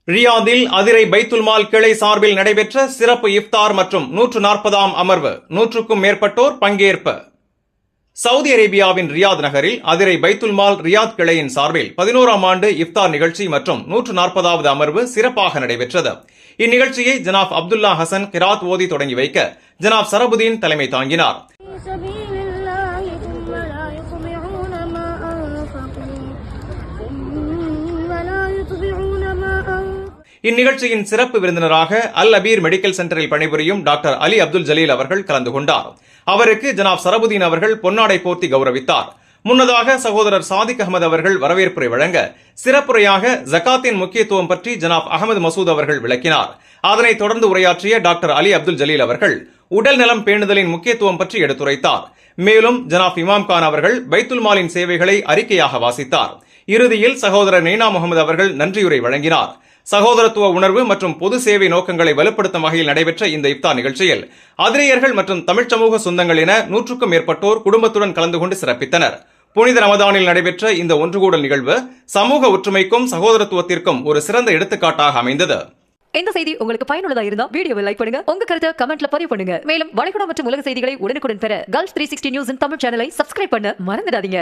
ரியாதில் அதிரை பைத்துல் mall கிளை சார்பில் நடைபெற்ற சிறப்பு இஃப்தார் மற்றும் 140ஆம் அமர்வு 100க்கும் மேற்பட்டோர் பங்கேற்பு. சவுதி அரேபியாவின் ரியாத் நகரில் அதிரை பைத்துல் மால் ரியாத் கிளையின் சார்பில் 11ஆம் ஆண்டு இஃப்தார் நிகழ்ச்சி மற்றும் 140வது அமர்வு சிறப்பாக நடைபெற்றது. இந்நிகழ்ச்சியை ஜனாப் அப்துல்லா ஹசன் கிராத் ஓதி தொடங்கி வைக்க ஜனாப் சரபுதீன் தலைமை தாங்கினார். இந்நிகழ்ச்சியின் சிறப்பு விருந்தினராக அல் அபீர் மெடிக்கல் சென்டரில் பணிபுரியும் டாக்டர் அலி அப்துல் ஜலீல் அவர்கள் கலந்து கொண்டார். அவருக்கு ஜனாப் சரபுதீன் அவர்கள் பொன்னாடை போர்த்தி கௌரவித்தார். முன்னதாக சகோதரர் சாதிக் அகமது அவர்கள் வரவேற்புரை வழங்க சிறப்புரையாக ஜகாத்தின் முக்கியத்துவம் பற்றி ஜனாப் அகமது மசூத் அவர்கள் விளக்கினார். அதனைத் தொடர்ந்து உரையாற்றிய டாக்டர் அலி அப்துல் ஜலீல் அவர்கள் உடல் நலம் பேணுதலின் முக்கியத்துவம் பற்றி எடுத்துரைத்தார். மேலும் ஜனாப் இமாம் கான் அவர்கள் பைத்துல் மாலின் சேவைகளை அறிக்கையாக வாசித்தார். இறுதியில் சகோதரர் நெய்னா முகமது அவர்கள் நன்றியுரை வழங்கினார். சகோதரத்துவ உணர்வு மற்றும் பொது சேவை நோக்கங்களை வலுப்படுத்தும் வகையில் நடைபெற்ற இந்த இஃப்தார் நிகழ்ச்சியில் அதிரியர்கள் மற்றும் தமிழ்ச் சமூக சொந்தங்கள் என 100க்கும் மேற்பட்டோர் குடும்பத்துடன் கலந்து கொண்டு சிறப்பித்தனர். புனித ரமதானில் நடைபெற்ற இந்த ஒன்றுகூடல் நிகழ்வு சமூக ஒற்றுமைக்கும் சகோதரத்துவத்திற்கும் ஒரு சிறந்த எடுத்துக்காட்டாக அமைந்தது. இந்த செய்தி உங்களுக்கு பயனுள்ளதா இருந்தா வீடியோவை லைக் பண்ணுங்க, உங்க கருத்தை கமெண்ட்ல பதிவு பண்ணுங்க. மேலும் வளைகுடா மற்றும் உலக செய்திகளை உடனுக்குடன் பெற Gulf 360 நியூஸ் தமிழ் சேனலை சப்ஸ்கிரைப் பண்ண மறந்துடாதீங்க.